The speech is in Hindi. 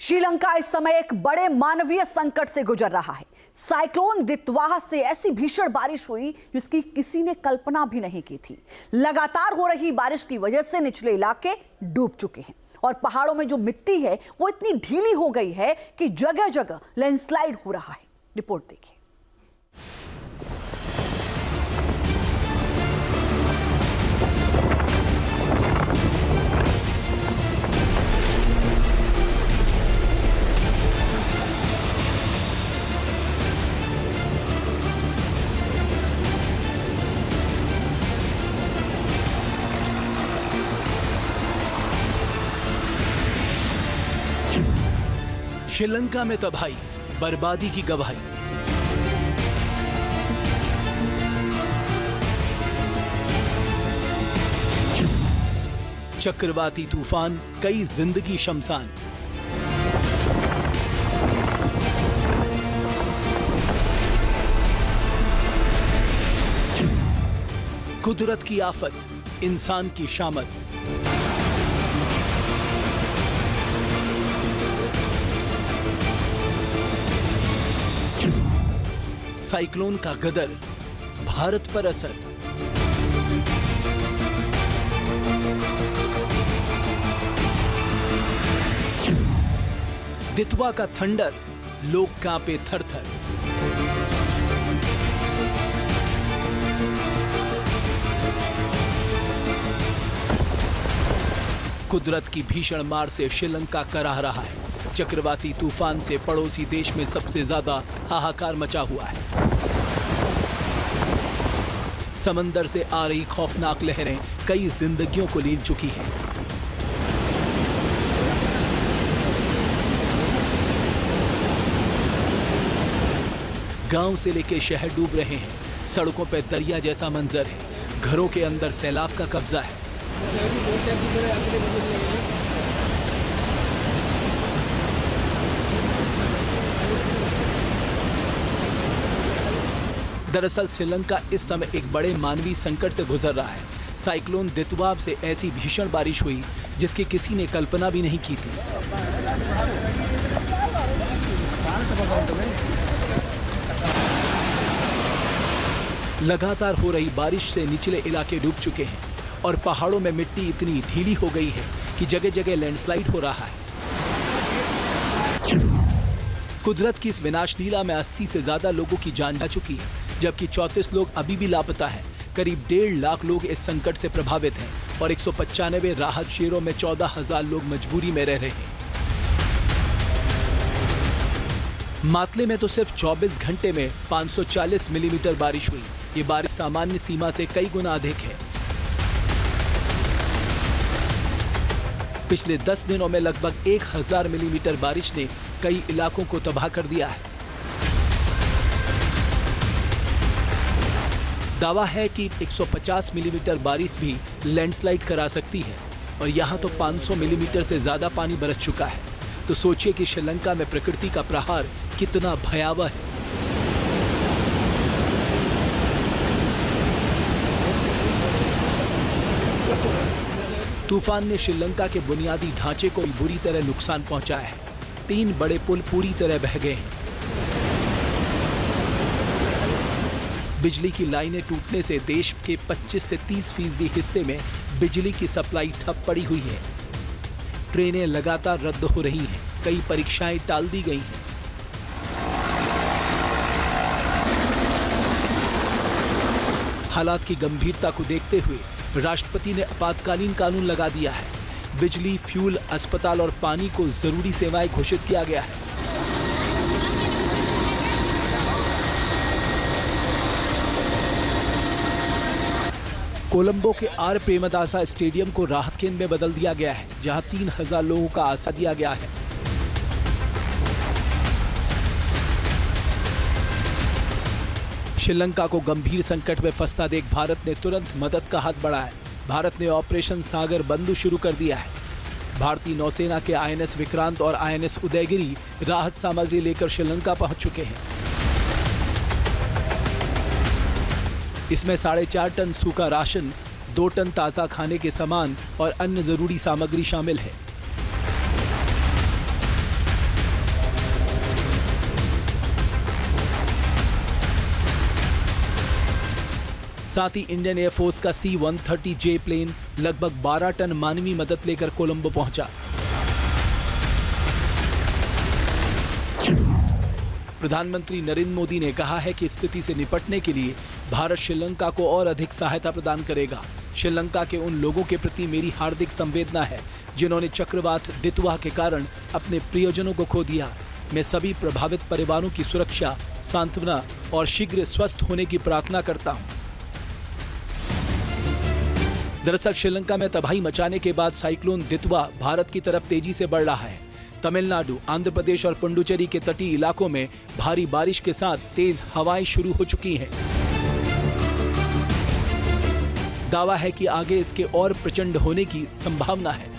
श्रीलंका इस समय एक बड़े मानवीय संकट से गुजर रहा है। साइक्लोन दितवाह से ऐसी भीषण बारिश हुई जिसकी किसी ने कल्पना भी नहीं की थी। लगातार हो रही बारिश की वजह से निचले इलाके डूब चुके हैं और पहाड़ों में जो मिट्टी है वो इतनी ढीली हो गई है कि जगह जगह लैंडस्लाइड हो रहा है। रिपोर्ट देखिए। श्रीलंका में तबाही, बर्बादी की गवाही। चक्रवाती तूफान, कई जिंदगी शमशान। कुदरत की आफत, इंसान की शामत। साइक्लोन का गदर, भारत पर असर। दितवा का थंडर, लोग कांपे थर-थर। कुदरत की भीषण मार से श्रीलंका कराह रहा है। चक्रवाती तूफान से पड़ोसी देश में सबसे ज्यादा हाहाकार मचा हुआ है। समंदर से आ रही खौफनाक लहरें कई जिंदगियों को लील चुकी हैं। गांव से लेकर शहर डूब रहे हैं। सड़कों पर दरिया जैसा मंजर है। घरों के अंदर सैलाब का कब्जा है। दरअसल श्रीलंका इस समय एक बड़े मानवीय संकट से गुजर रहा है। साइक्लोन दितवा से ऐसी भीषण बारिश हुई जिसकी किसी ने कल्पना भी नहीं की थी। लगातार हो रही बारिश से निचले इलाके डूब चुके हैं और पहाड़ों में मिट्टी इतनी ढीली हो गई है कि जगह जगह लैंडस्लाइड हो रहा है। कुदरत की इस विनाश लीला में 80 से ज्यादा लोगों की जान जा चुकी है, जबकि 34 लोग अभी भी लापता हैं। करीब 1.5 लाख लोग इस संकट से प्रभावित हैं और 195 राहत शिविरों में 14,000 लोग मजबूरी में रह रहे हैं। मातले में तो सिर्फ 24 घंटे में 540 मिलीमीटर बारिश हुई। ये बारिश सामान्य सीमा से कई गुना अधिक है। पिछले 10 दिनों में लगभग 1000 मिलीमीटर बारिश ने कई इलाकों को तबाह कर दिया है। दावा है कि 150 मिलीमीटर बारिश भी लैंडस्लाइड करा सकती है और यहां तो 500 मिलीमीटर से ज्यादा पानी बरस चुका है। तो सोचिए कि श्रीलंका में प्रकृति का प्रहार कितना भयावह है। तूफान ने श्रीलंका के बुनियादी ढांचे को बुरी तरह नुकसान पहुंचाया है। 3 बड़े पुल पूरी तरह बह गए हैं। बिजली की लाइनें टूटने से देश के 25 से 30% हिस्से में बिजली की सप्लाई ठप पड़ी हुई है। ट्रेनें लगातार रद्द हो रही हैं। कई परीक्षाएं टाल दी गई हैं। हालात की गंभीरता को देखते हुए राष्ट्रपति ने आपातकालीन कानून लगा दिया है। बिजली, फ्यूल, अस्पताल और पानी को जरूरी सेवाएं घोषित किया गया है। कोलंबो के आर प्रेमदासा स्टेडियम को राहत केंद्र में बदल दिया गया है, जहां 3000 लोगों का आश्रय दिया गया है। श्रीलंका को गंभीर संकट में फंसता देख भारत ने तुरंत मदद का हाथ बढ़ाया। भारत ने ऑपरेशन सागर बंधु शुरू कर दिया है। भारतीय नौसेना के INS विक्रांत और INS उदयगिरी राहत सामग्री लेकर श्रीलंका पहुंच चुके हैं। इसमें 4.5 टन सूखा राशन, 2 टन ताज़ा खाने के सामान और अन्य जरूरी सामग्री शामिल है। साथ ही इंडियन एयरफोर्स का C-130J प्लेन लगभग 12 टन मानवीय मदद लेकर कोलंबो पहुंचा। प्रधानमंत्री नरेंद्र मोदी ने कहा है कि स्थिति से निपटने के लिए भारत श्रीलंका को और अधिक सहायता प्रदान करेगा। श्रीलंका के उन लोगों के प्रति मेरी हार्दिक संवेदना है जिन्होंने चक्रवात दितवा के कारण अपने प्रियजनों को खो दिया। मैं सभी प्रभावित परिवारों की सुरक्षा, सांत्वना और शीघ्र स्वस्थ होने की प्रार्थना करता हूं। दरअसल श्रीलंका में तबाही मचाने के बाद साइक्लोन दितवा भारत की तरफ तेजी से बढ़ रहा है। तमिलनाडु, आंध्र प्रदेश और पुडुचेरी के तटीय इलाकों में भारी बारिश के साथ तेज हवाएं शुरू हो चुकी हैं। दावा है कि आगे इसके और प्रचंड होने की संभावना है।